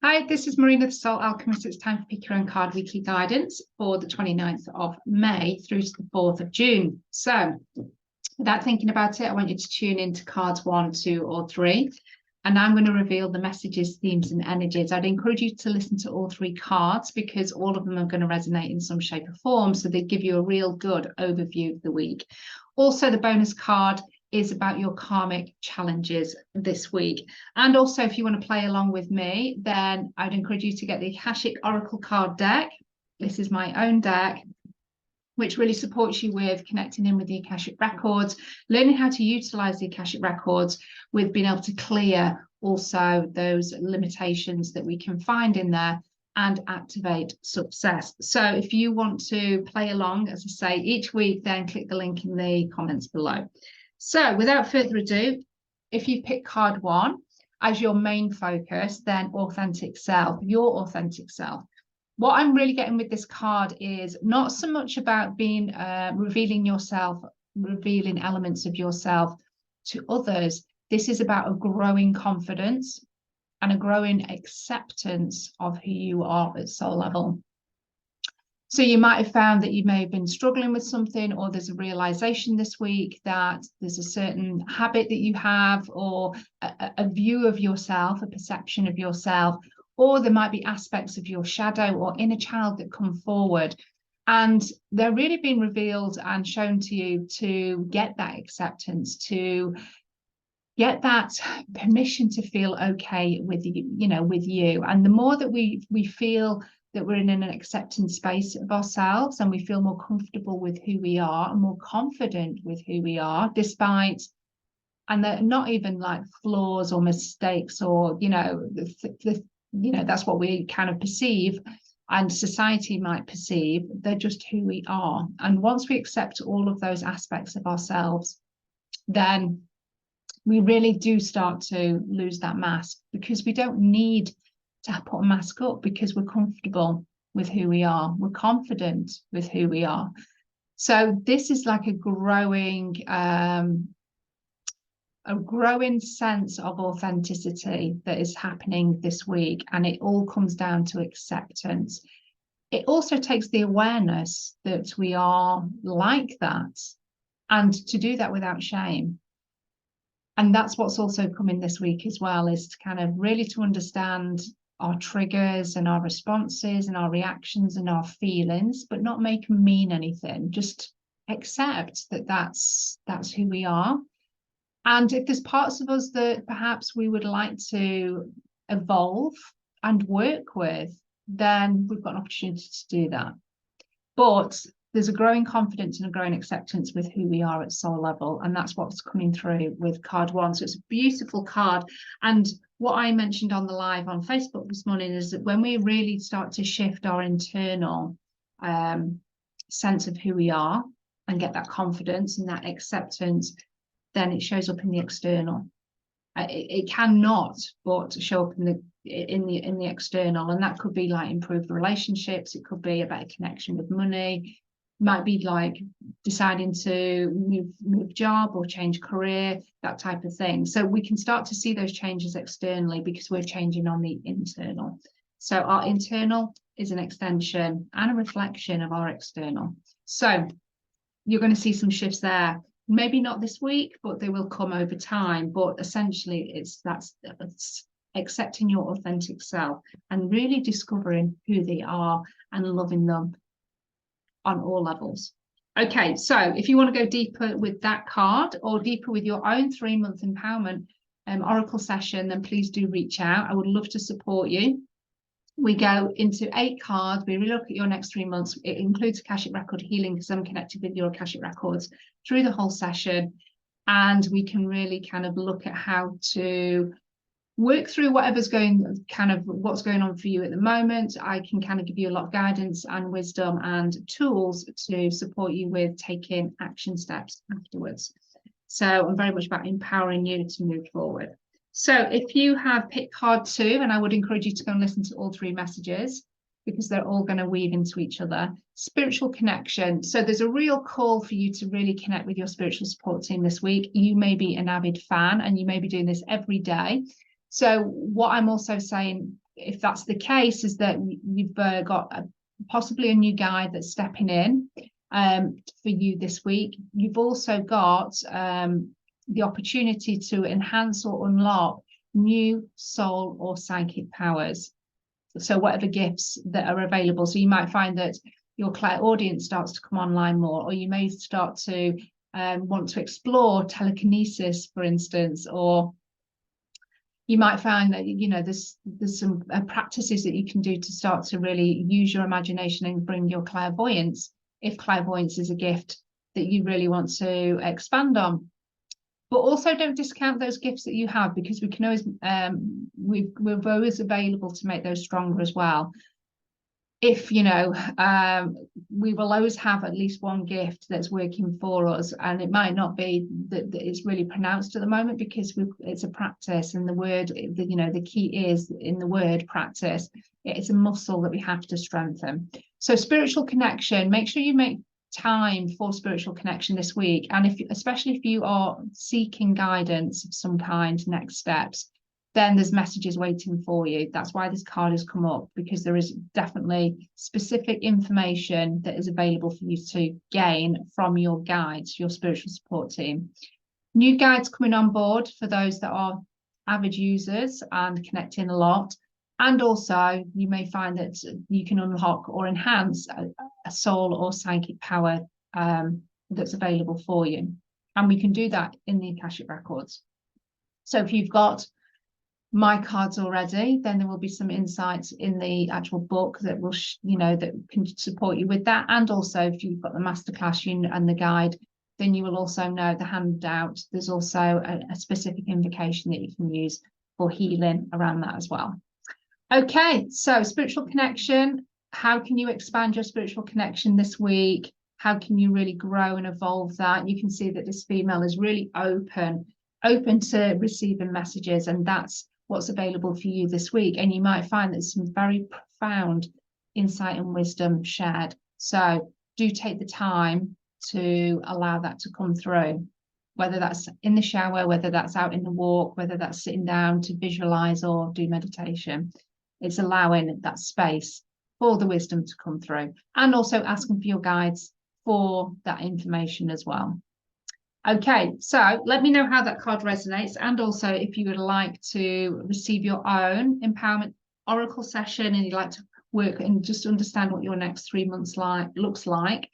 Hi, this is Marina, the Soul Alchemist. It's time for Pick Your Own Card Weekly Guidance for the 29th of May through to the 4th of June. So, without thinking about it, I want you to tune into cards 1, 2, or 3. And I'm going to reveal the messages, themes, and energies. I'd encourage you to listen to all 3 cards because all of them are going to resonate in some shape or form. So they give you a real good overview of the week. Also, the bonus card is about your karmic challenges this week. And also, if you want to play along with me, then I'd encourage you to get the Akashic Oracle card deck. This is my own deck, which really supports you with connecting in with the Akashic records, learning how to utilize the Akashic records, with being able to clear also those limitations that we can find in there and activate success. So if you want to play along, as I say, each week, then click the link in the comments below. So without further ado, if you pick card 1 as your main focus, then authentic self, your authentic self. What I'm really getting with this card is not so much about being revealing yourself, revealing elements of yourself to others. This is about a growing confidence and a growing acceptance of who you are at soul level. So you might have found that you may have been struggling with something, or there's a realization this week that there's a certain habit that you have, or a view of yourself, a perception of yourself, or there might be aspects of your shadow or inner child that come forward. And they're really being revealed and shown to you to get that acceptance, to get that permission to feel okay with you, with you. And the more that we feel that we're in an acceptance space of ourselves, and we feel more comfortable with who we are and more confident with who we are, despite, and they're not even like flaws or mistakes or, that's what we kind of perceive and society might perceive. They're just who we are. And once we accept all of those aspects of ourselves, then we really do start to lose that mask, because we don't need to put a mask up, because we're comfortable with who we are. We're confident with who we are. So this is like a growing sense of authenticity that is happening this week, and it all comes down to acceptance. It also takes the awareness that we are like that, and to do that without shame. And that's what's also coming this week as well, is to kind of really to understand our triggers and our responses and our reactions and our feelings, but not make them mean anything. Just accept that that's who we are. And if there's parts of us that perhaps we would like to evolve and work with, then we've got an opportunity to do that. But there's a growing confidence and a growing acceptance with who we are at soul level. And that's what's coming through with card 1. So it's a beautiful card. And what I mentioned on the live on Facebook this morning is that when we really start to shift our internal sense of who we are and get that confidence and that acceptance, then it shows up in the external. It cannot but show up in the external, and that could be like improved relationships. It could be a better connection with money. It might be like deciding to move job or change career, that type of thing. So we can start to see those changes externally because we're changing on the internal. So our internal is an extension and a reflection of our external. So you're going to see some shifts there. Maybe not this week, but they will come over time. But essentially, it's accepting your authentic self and really discovering who they are and loving them on all levels. Okay, so if you want to go deeper with that card or deeper with your own 3-month empowerment oracle session, then please do reach out. I would love to support you. We go into 8 cards. We look at your next 3 months. It includes Akashic record healing, because I'm connected with your Akashic records through the whole session. And we can really kind of look at how to work through whatever's what's going on for you at the moment. I can kind of give you a lot of guidance and wisdom and tools to support you with taking action steps afterwards. So I'm very much about empowering you to move forward. So if you have picked card 2, and I would encourage you to go and listen to all 3 messages, because they're all going to weave into each other. Spiritual connection. So there's a real call for you to really connect with your spiritual support team this week. You may be an avid fan and you may be doing this every day. So what I'm also saying, if that's the case, is that you've got possibly a new guide that's stepping in for you this week. You've also got the opportunity to enhance or unlock new soul or psychic powers. So whatever gifts that are available. So you might find that your clairaudience starts to come online more, or you may start to want to explore telekinesis, for instance, or you might find that, you know, there's some practices that you can do to start to really use your imagination and bring your clairvoyance, if clairvoyance is a gift that you really want to expand on. But also don't discount those gifts that you have, because we can always we're always available to make those stronger as well. If, you know, we will always have at least one gift that's working for us, and it might not be that it's really pronounced at the moment, because it's a practice, and the word, you know, the key is in the word practice. It's a muscle that we have to strengthen. So spiritual connection, make sure you make time for spiritual connection this week, and especially if you are seeking guidance of some kind, next steps, then there's messages waiting for you. That's why this card has come up, because there is definitely specific information that is available for you to gain from your guides, your spiritual support team. New guides coming on board for those that are avid users and connecting a lot. And also you may find that you can unlock or enhance a soul or psychic power that's available for you. And we can do that in the Akashic Records. So if you've got my cards already, then there will be some insights in the actual book that will, you know, that can support you with that. And also if you've got the masterclass and the guide, then you will also know the handout. There's also a specific invocation that you can use for healing around that as well. Okay, so spiritual connection. How can you expand your spiritual connection this week? How can you really grow and evolve that? You can see that this female is really open to receiving messages, and that's what's available for you this week. And you might find there's some very profound insight and wisdom shared. So do take the time to allow that to come through, whether that's in the shower, whether that's out in the walk, whether that's sitting down to visualize or do meditation. It's allowing that space for the wisdom to come through, and also asking for your guides for that information as well. Okay, so let me know how that card resonates, and also if you would like to receive your own empowerment oracle session and you'd like to work and just understand what your next 3 months looks like,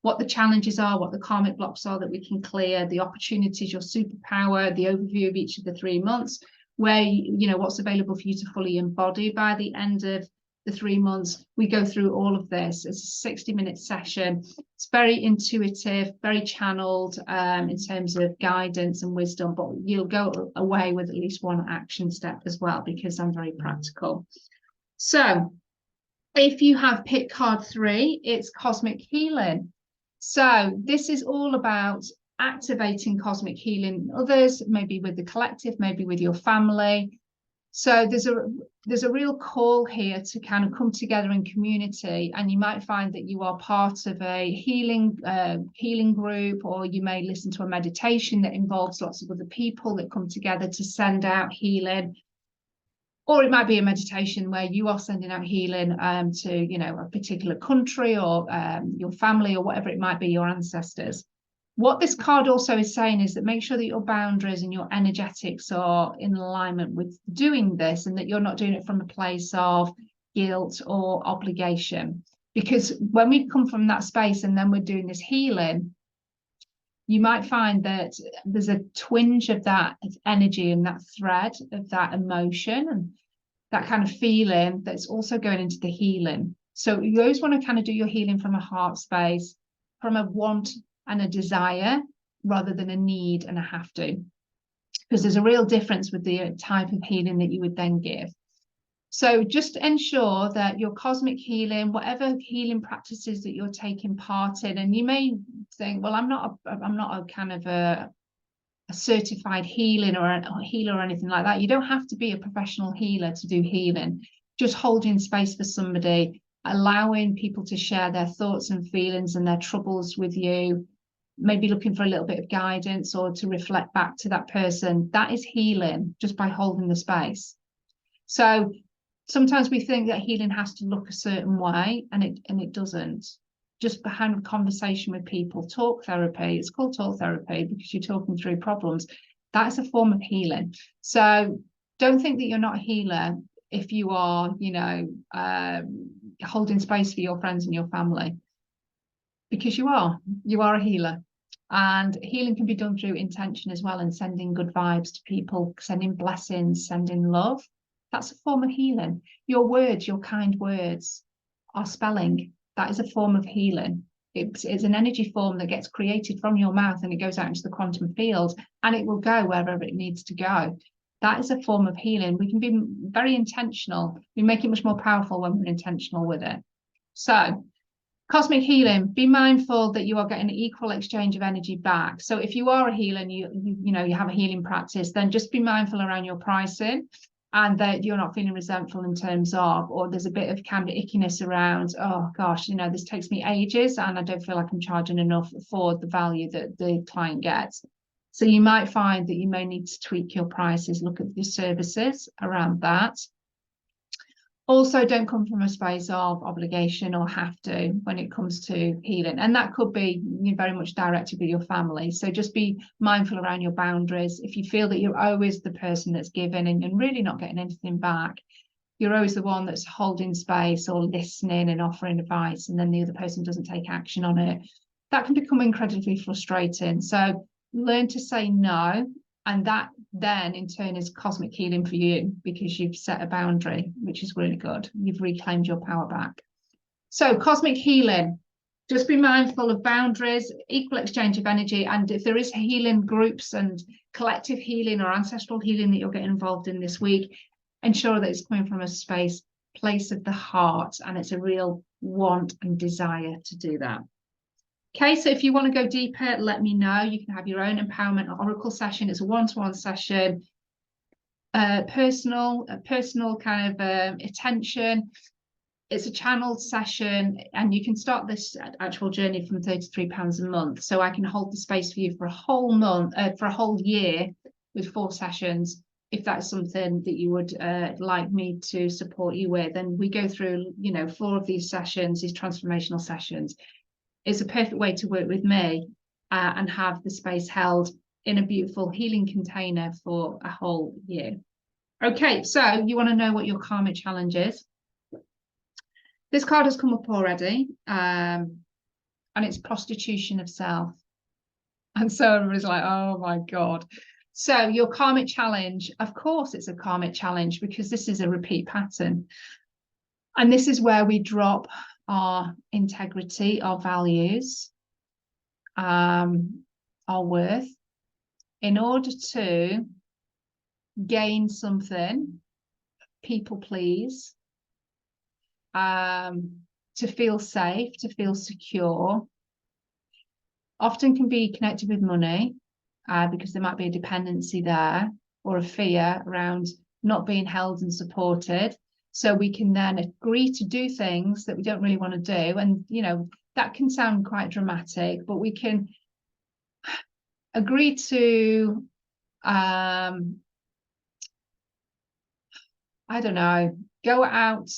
what the challenges are, what the karmic blocks are that we can clear, the opportunities, your superpower, the overview of each of the 3 months, where, you know, what's available for you to fully embody by the end of the 3 months. We go through all of this. It's a 60-minute session. It's very intuitive, very channeled in terms of guidance and wisdom, but you'll go away with at least one action step as well, because I'm very practical. So if you have picked card 3, it's cosmic healing. So this is all about activating cosmic healing, others, maybe with the collective, maybe with your family. So there's a real call here to kind of come together in community, and you might find that you are part of a healing group, or you may listen to a meditation that involves lots of other people that come together to send out healing. Or it might be a meditation where you are sending out healing to, you know, a particular country, or your family, or whatever it might be, your ancestors. What this card also is saying is that make sure that your boundaries and your energetics are in alignment with doing this, and that you're not doing it from a place of guilt or obligation. Because when we come from that space and then we're doing this healing, you might find that there's a twinge of that energy and that thread of that emotion and that kind of feeling that's also going into the healing. So you always want to kind of do your healing from a heart space, from a want and a desire, rather than a need and a have to, because there's a real difference with the type of healing that you would then give. So just ensure that your cosmic healing, whatever healing practices that you're taking part in, and you may think, well, I'm not a kind of a certified healer or anything like that. You don't have to be a professional healer to do healing. Just holding space for somebody, allowing people to share their thoughts and feelings and their troubles with you, maybe looking for a little bit of guidance or to reflect back to that person. That is healing just by holding the space. So sometimes we think that healing has to look a certain way, and it doesn't. Just having a conversation with people, talk therapy. It's called talk therapy because you're talking through problems. That is a form of healing. So don't think that you're not a healer if you are, you know, holding space for your friends and your family, because you are a healer. And healing can be done through intention as well, and sending good vibes to people, sending blessings, sending love. That's a form of healing. Your words, your kind words, are spelling. That is a form of healing. It's an energy form that gets created from your mouth, and it goes out into the quantum field, and it will go wherever it needs to go. That is a form of healing. We can be very intentional. We make it much more powerful when we're intentional with it. So cosmic healing, be mindful that you are getting an equal exchange of energy back. So if you are a healer and you have a healing practice, then just be mindful around your pricing, and that you're not feeling resentful in terms of, or there's a bit of kind of ickiness around, oh gosh, you know, this takes me ages and I don't feel like I'm charging enough for the value that the client gets. So you might find that you may need to tweak your prices, look at your services around that. Also, don't come from a space of obligation or have to when it comes to healing. And that could be very much directed with your family. So just be mindful around your boundaries. If you feel that you're always the person that's giving and really not getting anything back, you're always the one that's holding space or listening and offering advice, and then the other person doesn't take action on it, that can become incredibly frustrating. So learn to say no. And that then in turn is cosmic healing for you, because you've set a boundary, which is really good. You've reclaimed your power back. So cosmic healing, just be mindful of boundaries, equal exchange of energy. And if there is healing groups and collective healing or ancestral healing that you're getting involved in this week, ensure that it's coming from a place of the heart, and it's a real want and desire to do that. Okay, so if you want to go deeper, let me know. You can have your own empowerment oracle session. It's a one-to-one session, personal kind of attention. It's a channeled session, and you can start this actual journey from £33 a month. So I can hold the space for you for a whole month, for a whole year, with 4 sessions. If that's something that you would like me to support you with, and we go through, 4 of these sessions, these transformational sessions. It's a perfect way to work with me and have the space held in a beautiful healing container for a whole year. Okay, so you want to know what your karmic challenge is. This card has come up already, and it's prostitution of self. And so everybody's like, oh my God. So your karmic challenge, of course it's a karmic challenge, because this is a repeat pattern. And this is where we drop our integrity, our values, our worth, in order to gain something, people please, to feel safe, to feel secure. Often can be connected with money, because there might be a dependency there, or a fear around not being held and supported. So we can then agree to do things that we don't really want to do. And, that can sound quite dramatic, but we can agree to, I don't know, go out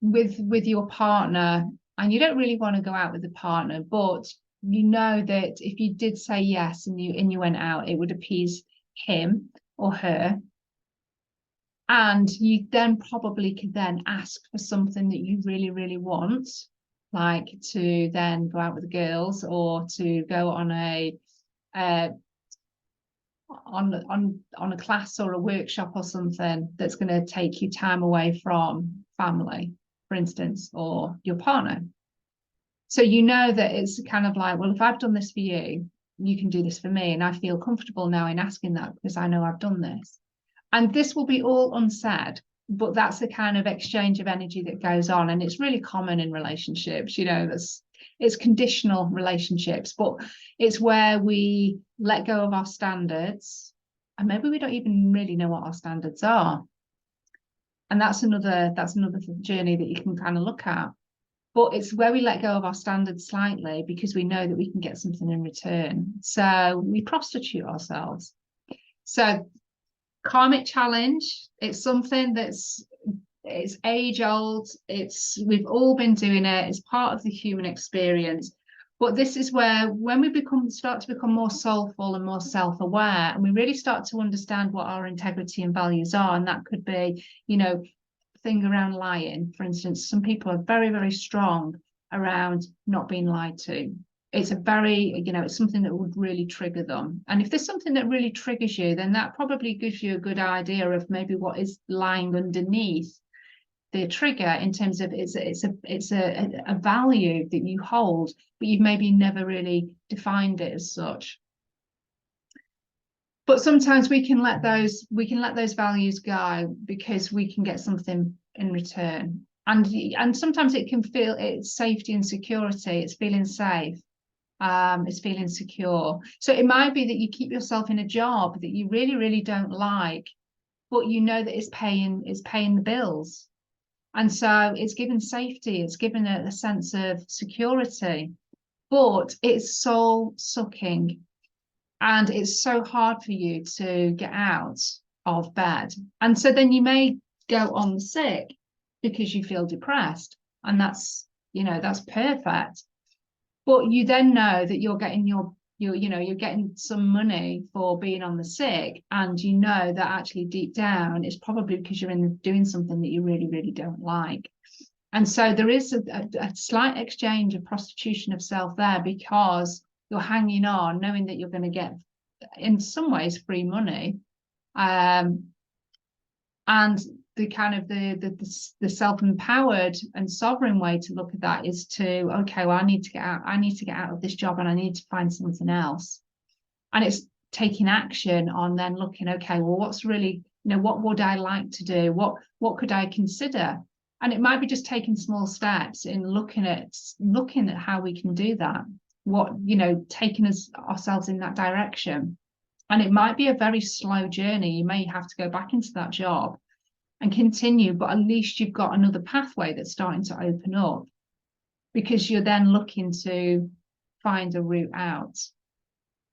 with your partner, and you don't really want to go out with the partner, but you know that if you did say yes and you went out, it would appease him or her. And you then probably could then ask for something that you really, really want, like to then go out with the girls, or to go on a class or a workshop or something that's going to take you time away from family, for instance, or your partner. So you know that it's kind of like, well, if I've done this for you, you can do this for me. And I feel comfortable now in asking that, because I know I've done this. And this will be all unsaid, but that's the kind of exchange of energy that goes on. And it's really common in relationships, it's conditional relationships, but it's where we let go of our standards, and maybe we don't even really know what our standards are. And that's another journey that you can kind of look at. but it's where we let go of our standards slightly because we know that we can get something in return. So we prostitute ourselves. So karmic challenge, it's something it's age old. We've all been doing it. It's part of the human experience. But this is where, when we start to become more soulful and more self-aware, and we really start to understand what our integrity and values are, and that could be, you know, thing around lying, for instance. Some people are very, very strong around not being lied to. It's a very, you know, it's something that would really trigger them. And if there's something that really triggers you, then that probably gives you a good idea of maybe what is lying underneath the trigger, in terms of it's a value that you hold, but you've maybe never really defined it as such. But sometimes we can let those values go because we can get something in return. And sometimes it can feel, it's safety and security. It's feeling safe. It's feeling secure. So it might be that you keep yourself in a job that you really, really don't like, but you know that it's paying the bills. And so it's given safety, it's given a sense of security, but it's soul sucking. And it's so hard for you to get out of bed. And so then you may go on sick because you feel depressed. And that's, you know, that's perfect. But you then know that you're getting you're getting some money for being on the sick, and you know that actually deep down it's probably because you're doing something that you really, really don't like. And so there is a slight exchange of prostitution of self there, because you're hanging on knowing that you're going to get, in some ways, free money. And the kind of the self-empowered and sovereign way to look at that is to, okay, well, I need to get out of this job and I need to find something else. And it's taking action on then looking, okay, well, what's really, you know, what would I like to do? What could I consider? And it might be just taking small steps in looking at how we can do that. What, you know, taking ourselves in that direction. And it might be a very slow journey. You may have to go back into that job and continue, but at least you've got another pathway that's starting to open up, because you're then looking to find a route out.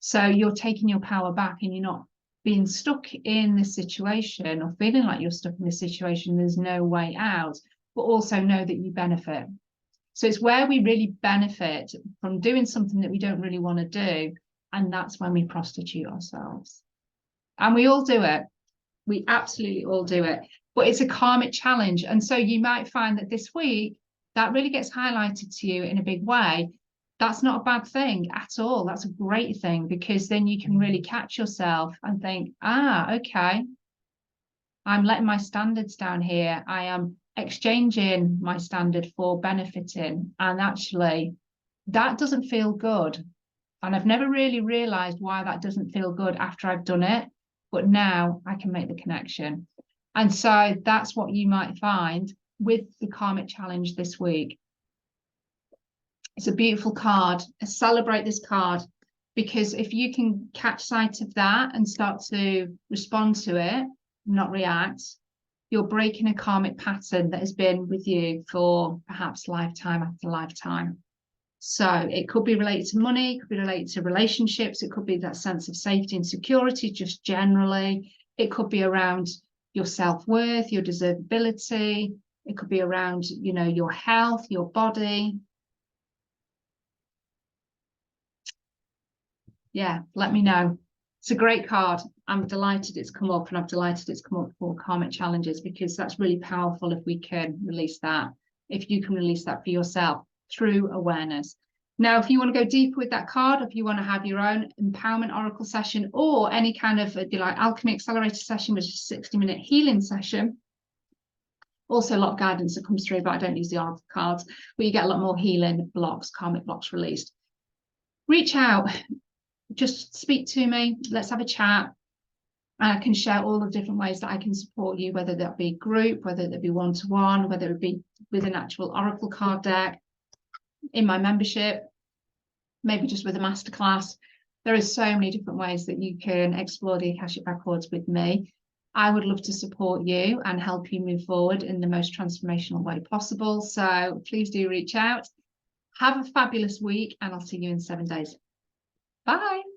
So you're taking your power back, and you're not being stuck in this situation or feeling like you're stuck in this situation. There's no way out, but also know that you benefit. So it's where we really benefit from doing something that we don't really want to do. And that's when we prostitute ourselves. And we all do it. We absolutely all do it. But it's a karmic challenge. And so you might find that this week, that really gets highlighted to you in a big way. That's not a bad thing at all. That's a great thing, because then you can really catch yourself and think, okay, I'm letting my standards down here. I am exchanging my standard for benefiting. And actually, that doesn't feel good. And I've never really realized why that doesn't feel good after I've done it. But now I can make the connection. And so that's what you might find with the karmic challenge this week. It's a beautiful card. I celebrate this card, because if you can catch sight of that and start to respond to it, not react, you're breaking a karmic pattern that has been with you for perhaps lifetime after lifetime. So it could be related to money, it could be related to relationships, it could be that sense of safety and security just generally. It could be around your self-worth, your deservability. It could be around, you know, your health, your body. Yeah, let me know. It's a great card. I'm delighted it's come up, and I'm delighted it's come up for karmic challenges, because that's really powerful if we can release that, if you can release that for yourself through awareness. Now, if you want to go deeper with that card, if you want to have your own empowerment oracle session, or any kind of like alchemy accelerator session, which is a 60-minute healing session, also a lot of guidance that comes through, but I don't use the oracle cards, but you get a lot more healing blocks, karmic blocks released. Reach out, just speak to me, let's have a chat. I can share all the different ways that I can support you, whether that be group, whether that be one-to-one, whether it be with an actual oracle card deck, in my membership, maybe just with a masterclass. There are so many different ways that you can explore the Akashic records with me. I would love to support you and help you move forward in the most transformational way possible. So please do reach out. Have a fabulous week, and I'll see you in 7 days. Bye.